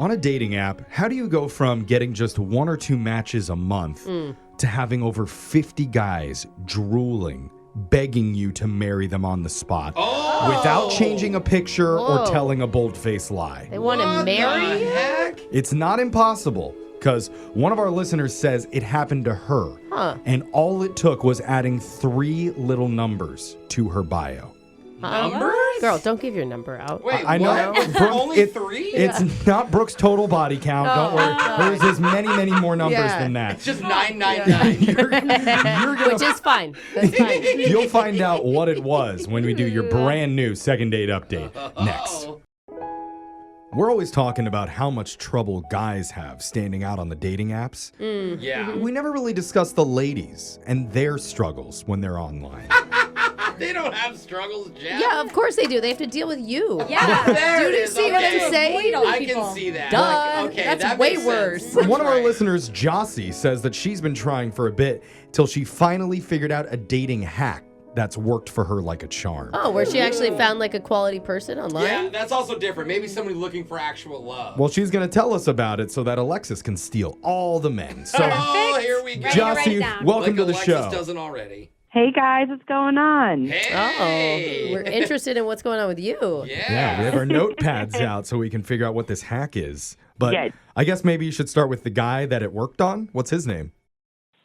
On a dating app, how do you go from getting just 1 or 2 matches a month to having over 50 guys drooling, begging you to marry them on the spot without changing a picture or telling a bold-faced lie? They want to marry you? Heck? It's not impossible, because one of our listeners says it happened to her, and all it took was adding 3 little numbers to her bio. Numbers? Girl, don't give your number out. Wait, I know. what? Brooke, Only 3? It's not Brooke's total body count. Don't worry. There's many, many more numbers than that. It's just 999. You're gonna, Which is fine. That's fine. you'll find out what it was when we do your brand new second date update next. We're always talking about how much trouble guys have standing out on the dating apps. Yeah. We never really discuss the ladies and their struggles when they're online. They don't have struggles, Jeff. Yeah, of course they do. They have to deal with you. Yeah. There it Do you is. see what Okay. I'm saying? I can see that. Duh. Like, okay, That's that way makes worse. sense. One of our Right. listeners, Jossy, says that she's been trying for a bit till she finally figured out a dating hack that's worked for her like a charm. Oh, where she actually found like a quality person online? Yeah, that's also different. Maybe somebody looking for actual love. Well, she's going to tell us about it so that Alexis can steal all the men. So, Oh, here we go. Ready to write Jossy, it down. welcome Like to the Alexis show. doesn't already. Hey guys, what's going on? Hey. We're interested in what's going on with you. Yeah, we have our notepads out so we can figure out what this hack is. But Yes. I guess maybe you should start with the guy that it worked on. What's his name?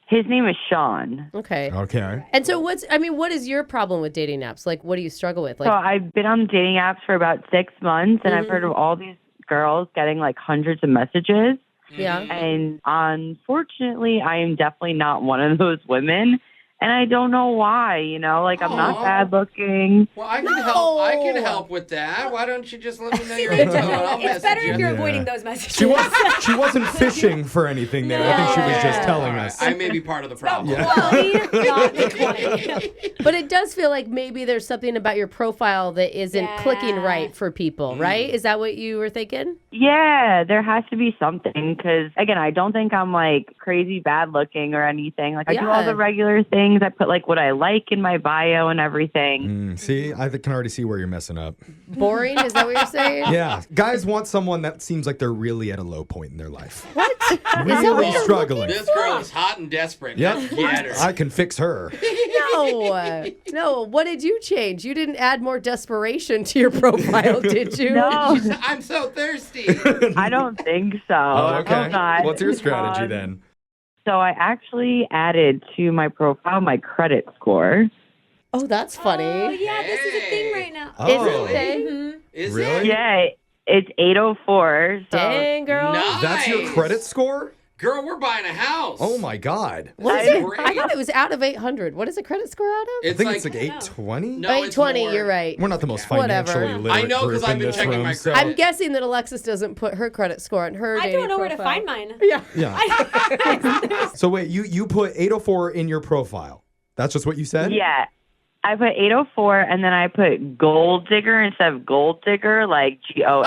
His name is Shaun. Okay. Okay. And so what is your problem with dating apps? Like, what do you struggle with? So Like, I've been on dating apps for about 6 months, and I've heard of all these girls getting like hundreds of messages. yeah. And unfortunately, I am definitely not one of those women. And I don't know why, like I'm not Aw. bad looking. Well, I can help. I can help with that. Why don't you just let me know your info and I'll It's message better you. if you're Yeah. avoiding those messages. She wasn't fishing for anything there. I think she was just telling us. I may be part of the problem. Quality, not the quantity. But it does feel like maybe there's something about your profile that isn't Yeah. clicking right for people, right? Is that what you were thinking? Yeah, there has to be something because, again, I don't think I'm like crazy bad looking or anything. Like I do all Yeah. the regular things. I put like what I like in my bio and everything. See, I can already see where you're messing up. Boring? Is that what you're saying? Yeah, guys want someone that seems like they're really at a low point in their life. What? Is that what Really you're struggling. This girl is hot and desperate. Yep. Let's get her. I can fix her. No. What did you change? You didn't add more desperation to your profile, did you? No, I'm so thirsty. I don't think so. Oh, okay. I'm not. What's your strategy then? So I actually added to my profile my credit score. Oh, that's funny. Oh, yeah, this is a thing right now. Oh. Is it okay? Mhm. Is Really? it? Yeah, it's 804. So Dang, girl. Nice. That's your credit score? Girl, we're buying a house. Oh my God. What is That's it? great. I thought it was out of 800. What is a credit score out of? I It's think like, it's like 820. No, it's 820, more. you're right. We're not the most Whatever. financially literate I know, 'cause group I've in been this checking room. my So, credit. I'm guessing that Alexis doesn't put her credit score on her I dating don't know where to profile. find mine. Yeah. yeah. So wait, you put 804 in your profile. That's just what you said? yeah, I put 804 and then I put gold digger instead of gold digger, like GOAL.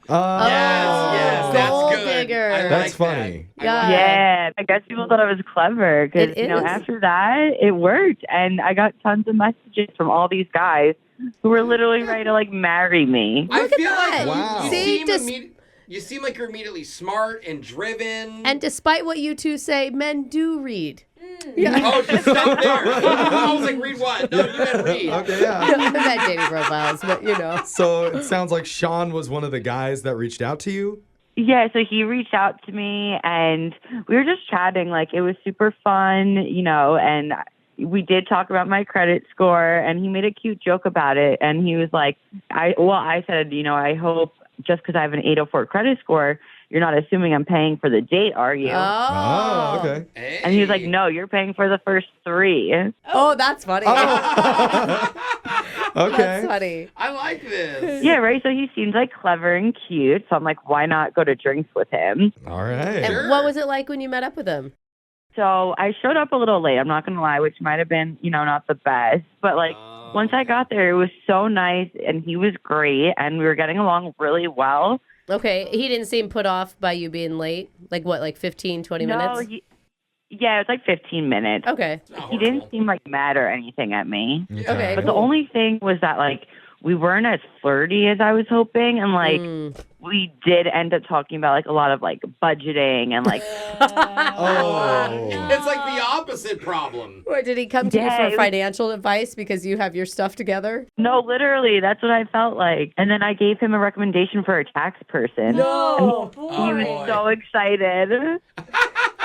Yes, that's Gold good. digger. I That's like funny. That. Yeah. Yeah, I guess people thought I was clever because, It is. after that, it worked. And I got tons of messages from all these guys who were literally ready to, like, marry me. I Look at feel that. like Wow. you, See, you seem like you're immediately smart and driven. And despite what you two say, men do read. Oh, just stop there. I was like, read what? No, you meant read. Okay, yeah. I've had dating profiles, but you know. So it sounds like Shaun was one of the guys that reached out to you. Yeah, so he reached out to me and we were just chatting. Like, it was super fun, and we did talk about my credit score and he made a cute joke about it. And he was like, I said, I hope just because I have an 804 credit score, you're not assuming I'm paying for the date, are you? Oh, okay. Hey. And he was like, no, you're paying for the first 3. Oh, that's funny. Okay. That's funny. I like this. Yeah, right. So he seems like clever and cute. So I'm like, why not go to drinks with him? All right. And Sure. what was it like when you met up with him? So I showed up a little late. I'm not going to lie, which might have been, not the best. But like once I got there, it was so nice and he was great and we were getting along really well. Okay, he didn't seem put off by you being late? Like what, like 15, 20 minutes? Yeah, it was like 15 minutes. Okay. It's not He didn't horrible. Mm. seem like mad or anything at me. Okay. But the only thing was that like we weren't as flirty as I was hoping. And like, we did end up talking about like a lot of like budgeting and like, Oh. It's like the opposite problem. Or did he come to you Yeah, for it was- financial advice because you have your stuff together? no, literally, that's what I felt like. And then I gave him a recommendation for a tax person. No. He was so excited.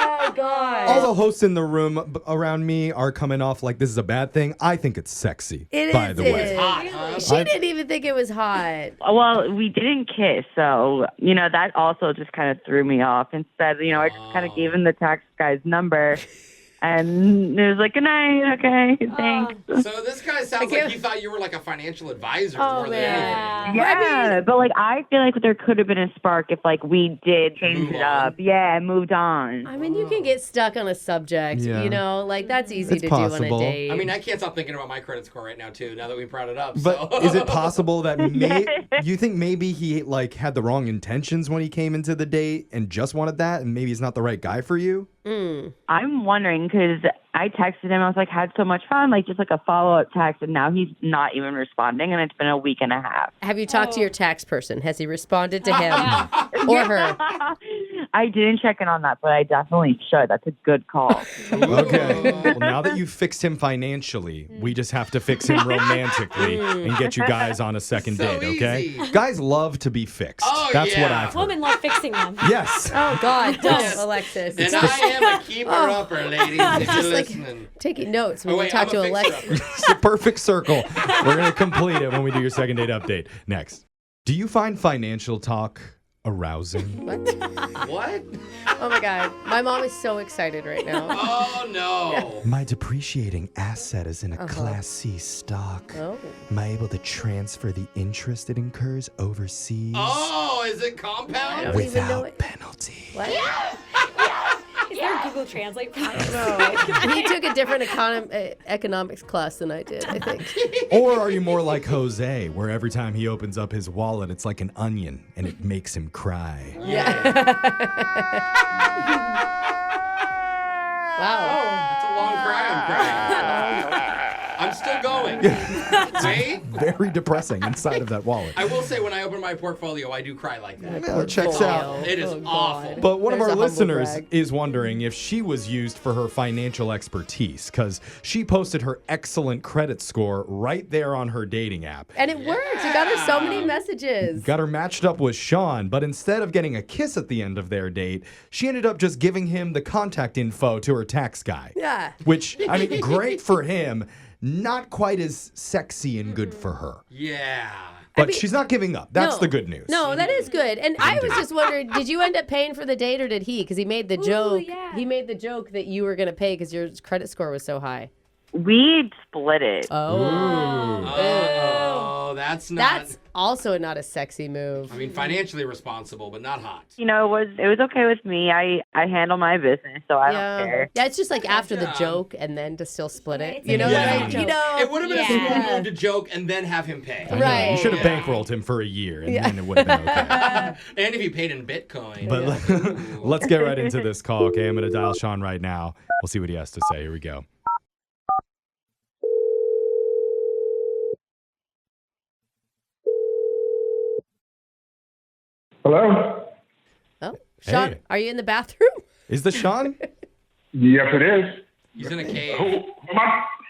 Oh, God. All the hosts in the room around me are coming off like this is a bad thing. I think it's sexy, It by is. the way. Hot, huh? She didn't even think it was hot. Well, we didn't kiss, so, you know, that also just kind of threw me off. Instead, you know, I just kind of gave him the tax guy's number, and it was like, good night, okay, thanks. So this guy sounds like he thought you were like a financial advisor more than anything. Yeah, but like I feel like there could have been a spark if like we did change Move it on. up. Yeah, moved on. I mean, you can get stuck on a subject, Yeah. you know? Like, that's easy It's to do on possible. a date. I mean, I can't stop thinking about my credit score right now too. Now that we brought it up. But so. is it possible that you think maybe he like had the wrong intentions when he came into the date and just wanted that, and maybe he's not the right guy for you? I'm wondering because I texted him. I was like, had so much fun, like just like a follow up text, and now he's not even responding, and it's been a week and a half. Have you talked to your tax person? Has he responded to him or her? I didn't check in on that, but I definitely should. That's a good call. Okay. Well, now that you've fixed him financially, we just have to fix him romantically and get you guys on a second So date, okay? easy. Guys love to be fixed. Oh, That's what yeah. I've heard. Women love fixing them. Yes. Oh, God, don't, Yes. Alexis. And I am a keeper-upper, ladies, if you're just like listening. taking notes when Oh, you wait, talk I'm to a Alexis. fixer-upper. It's a perfect circle. We're going to complete it when we do your second date update. Next. Do you find financial talk arousing? What? What? Oh, my God. My mom is so excited right now. Oh, no. My depreciating asset is in a Class C stock. Oh. Am I able to transfer the interest it incurs overseas Oh, is it compound? don't even know without it. penalty? What? Is there a Google Translate for that? He took a different economics class than I did, I think. Or are you more like Jose, where every time he opens up his wallet, it's like an onion and it makes him cry? Wow. That's a long cry I'm crying. I'm still going. Wait. Very depressing inside of that wallet. I will say when I open my portfolio, I do cry like that. Well, it checks out. It is awful. But one of There's our a humble listeners brag. is wondering if she was used for her financial expertise because she posted her excellent credit score right there on her dating app. And it worked. You got her so many messages. Got her matched up with Shaun, but instead of getting a kiss at the end of their date, she ended up just giving him the contact info to her tax guy. Yeah. Which, I mean, great for him, not quite as sexy and good for her. Yeah. But she's not giving up. That's No. the good news. No, that is good. And I was just wondering, did you end up paying for the date or did he? Because he made the joke. yeah. He made the joke that you were going to pay because your credit score was so high. We split it. Oh, that's not. That's also not a sexy move. I mean, financially responsible, but not hot. You know, it was okay with me. I handle my business, so I don't care. Yeah, it's just like after the job. joke and then to still split it. It's You know like what a I joke. You know, It would have been a yeah. smooth move to joke and then have him pay. I know. Right. You should have Yeah. bankrolled him for a year, and then it would have been okay. And if he paid in Bitcoin. But let's get right into this call, okay? I'm going to dial Shaun right now. We'll see what he has to say. Here we go. Hello? Oh, Shaun, Hey. are you in the bathroom? Is this Shaun? Yes, it is. He's in a cave. Who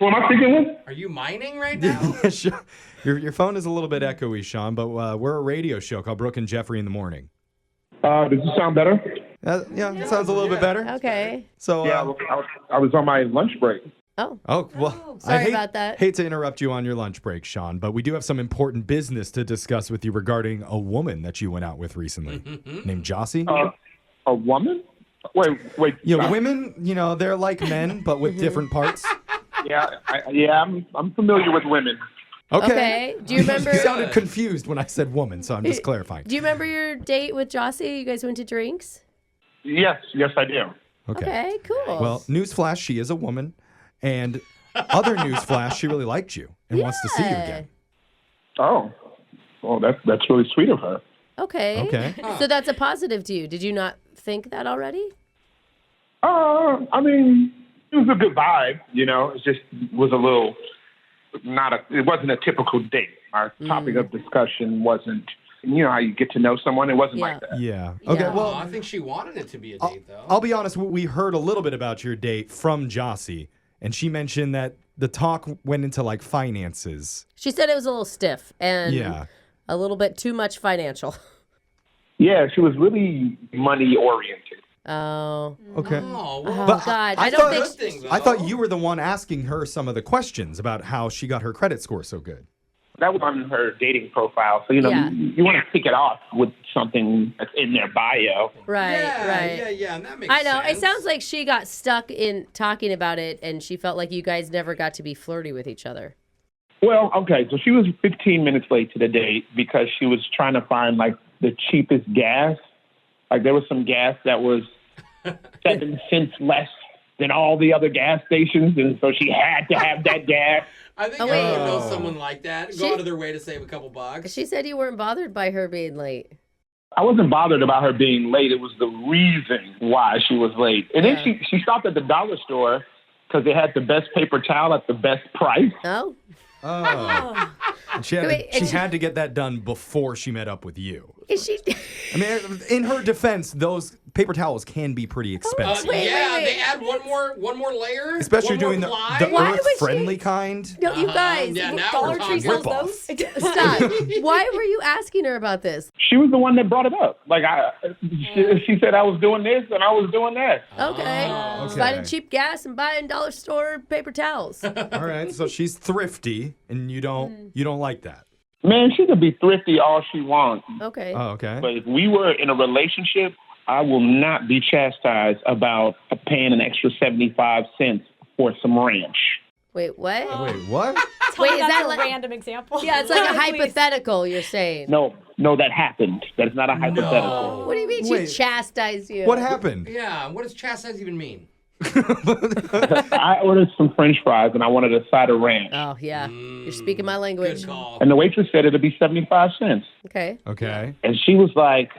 am I speaking with? Are you mining right now? Yeah, sure. Your phone is a little bit echoey, Shaun, but we're a radio show called Brooke and Jeffrey in the Morning. Does this sound better? Yeah, it sounds a little bit better. Okay. So, Yeah, I was on my lunch break. Oh, well, Sorry I hate, about that. hate to interrupt you on your lunch break, Shaun, but we do have some important business to discuss with you regarding a woman that you went out with recently named Jossy. A woman? Wait. Yeah, women, they're like men, but with different parts. I'm familiar with women. okay. Do you remember? You sounded confused when I said woman, so I'm just clarifying. Do you remember your date with Jossy? You guys went to drinks? Yes, I do. Okay, cool. Well, newsflash, she is a woman. And other newsflash, she really liked you and wants to see you again. Oh, well, that's really sweet of her. Okay. Okay. So that's a positive to you. Did you not think that already? I mean, it was a good vibe. It just was a little it wasn't a typical date. Our topic of discussion wasn't, how you get to know someone. It wasn't like that. Yeah. Okay, Yeah. well, I think she wanted it to be a date, though. I'll be honest, we heard a little bit about your date from Jossy, and she mentioned that the talk went into like finances. She said it was a little stiff and Yeah. a little bit too much financial. Yeah, she was really money oriented. Oh. Okay. Oh, Oh, well, God. I I don't thought- think... good thing, though. I thought you were the one asking her some of the questions about how she got her credit score so good. That was on her dating profile. So, Yeah. you want to kick it off with something that's in their bio. Right, right. Yeah, and that makes I know. sense. It sounds like she got stuck in talking about it, and she felt like you guys never got to be flirty with each other. Well, okay, so she was 15 minutes late to the date because she was trying to find, like, the cheapest gas. Like, there was some gas that was 7 cents less than all the other gas stations, and so she had to have that gas. I think Oh, everyone wait. knows someone like that. She- Go out of their way to save a couple bucks. She said you weren't bothered by her being late. I wasn't bothered about her being late. It was the reason why she was late. And then she stopped at the dollar store because they had the best paper towel at the best price. Oh? Oh. And she had, Wait, to, and she had to get that done before she met up with you. Is she... I mean, in her defense, those paper towels can be pretty expensive. Wait, yeah, wait. they add one more layer. Especially one more doing the ply. Why would earth-friendly kind. No, you guys. Yeah, now Dollar we're Tree talking. sells those. Stop. Why were you asking her about this? She was the one that brought it up. Like, she said I was doing this and I was doing that. Okay. Oh. Just finding cheap gas and buying dollar store paper towels. All right, so she's thrifty, and you don't like that. Man, she could be thrifty all she wants. Okay. Oh, okay. But if we were in a relationship, I will not be chastised about paying an extra 75 cents for some ranch. Wait, what? Wait, what? Tell Wait, me is that's that a like- random example. Yeah, it's like a Please. hypothetical, you're saying. No, that happened. That is not a hypothetical. What do you mean Wait. she chastised you? What happened? Yeah, what does chastise even mean? I ordered some French fries and I wanted a side of ranch. Oh, yeah. You're speaking my language. Good call. And the waitress said it'd be 75 cents. Okay. Okay. And she was like,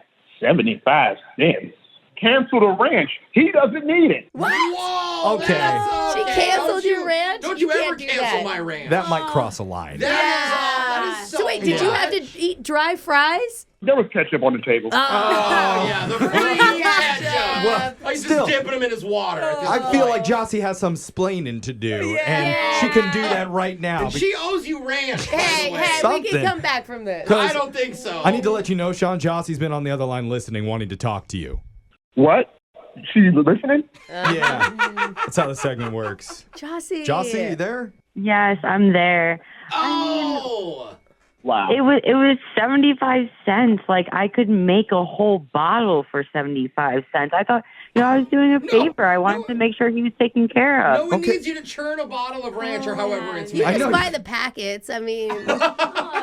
75 cents? Cancel the ranch. He doesn't need it. Whoa! Okay. that's She okay. canceled Don't your you- ranch? Don't You you ever can't do cancel that. my ranch. That might cross a line. That is so So wait, did you have to eat dry fries? There was ketchup on the table. Oh, yeah, the free ketchup. Well, Oh, he's still- just dipping him in his water. at this I point. feel like Jossy has some splaining to do, and she can do that right now. And she owes you ranch, by Hey, the way. hey, we Something. can come back from this. I don't think so. I need to let you know, Shaun, Jossy's been on the other line listening, wanting to talk to you. What? She's listening? Yeah, that's how the segment works. Jossy. Jossy, you there? Yes, I'm there. Oh! Wow. It was 75 cents. Like, I could make a whole bottle for 75 cents. I thought, I was doing a favor. I wanted to make sure he was taken care of. No one Okay. needs you to churn a bottle of ranch or however it's You I made. just know. buy the packets. I mean,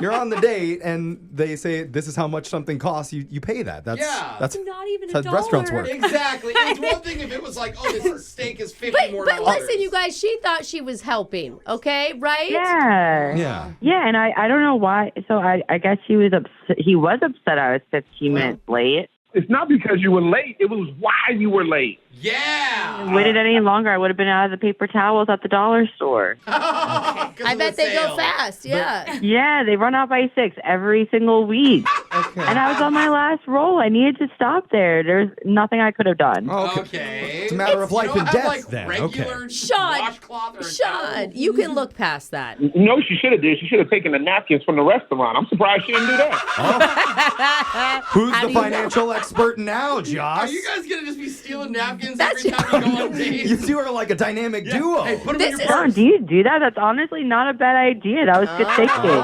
You're on the date, and they say this is how much something costs. You pay that. That's Yeah. that's Not even that's a how restaurants dollar. work. Exactly. It's one thing if it was like, oh, this steak is $50 but, more. but listen, you guys, she thought she was helping, okay? Right? Yeah. Yeah. Yeah, and I don't know why. So I guess he was upset. He was upset I was 15 minutes late. It's not because you were late. It was why you were late. Yeah. Waited any longer, I would have been out of the paper towels at the dollar store. I bet they go fast. Yeah. Yeah, they run out by 6 every single week. Okay. And I was on my last roll. I needed to stop there. There's nothing I could have done. Okay. It's a matter of life You and don't have, death like, then. regular Okay. Sean, washcloth or a Sean, towel? you can look past that. You know what she should have did? She should have taken the napkins from the restaurant. I'm surprised she didn't do that. Who's How the do you financial expert now, Joss? Are you guys going to just be stealing napkins That's- every time you go on dates? You two are like a dynamic duo. Hey, put them This in is- your John, purse. do you do that? That's honestly not a bad idea. That was good thinking. Oh,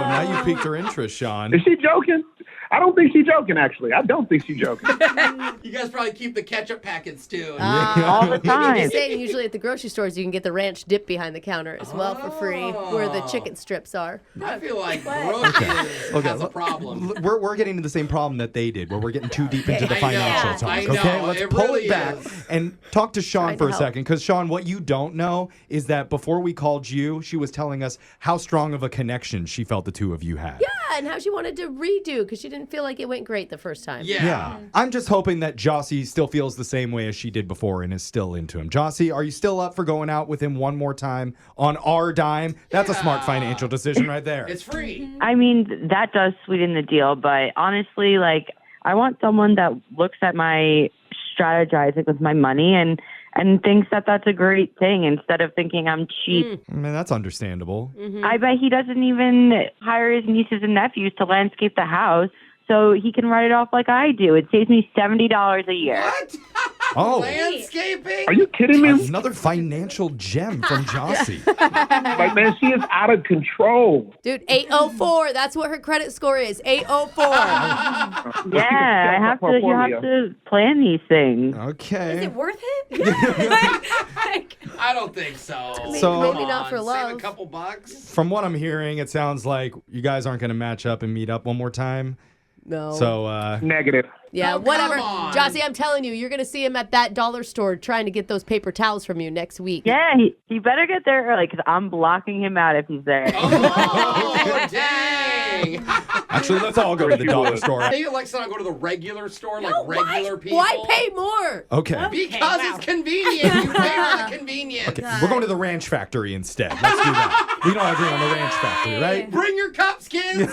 now you piqued her interest, Shaun. Is she joking? I don't think she's joking, actually. I don't think she's joking. You guys probably keep the ketchup packets too. All the time. Just saying, usually at the grocery stores, you can get the ranch dip behind the counter as well for free, where the chicken strips are. I feel like Brooke has a problem. We're getting to the same problem that they did, where we're getting too deep into the I financial know, talk. I know. Okay, let's It pull really it back is. and talk to Shaun Trying for to a help. second. Because Shaun, what you don't know is that before we called you, she was telling us how strong of a connection she felt the two of you had. Yeah, and how she wanted to redo because she didn't feel like it went great the first time. Yeah. I'm just hoping that Jossy still feels the same way as she did before and is still into him. Jossy, are you still up for going out with him one more time on our dime? That's a smart financial decision right there. It's free. I mean, that does sweeten the deal, but honestly, like, I want someone that looks at my strategizing with my money and thinks that that's a great thing instead of thinking I'm cheap. I mean, that's understandable. I bet he doesn't even hire his nieces and nephews to landscape the house so he can write it off like I do. It saves me $70 a year. What? Oh. Landscaping? Are you kidding me? Another financial gem from Jossy. Like, man, she is out of control. Dude, 804. That's what her credit score is. 804. Yeah, you have to plan these things. Okay. Is it worth it? I don't think so. So- maybe not for Save love. a couple bucks. From what I'm hearing, it sounds like you guys aren't going to match up and meet up one more time. No. So, Negative. Yeah, Oh, whatever. come on. Jossy, I'm telling you, you're going to see him at that dollar store trying to get those paper towels from you next week. Yeah, he better get there early because I'm blocking him out if he's there. Oh, dang. actually, let's all go to the dollar store. Hey, Alexa, I go to the regular store like regular people. Why pay more? Okay. Because it's convenient. You pay for the convenience. Okay, we're going to the Ranch Factory instead. Let's do that. We don't agree on the Ranch Factory, right? Bring your cups, kids.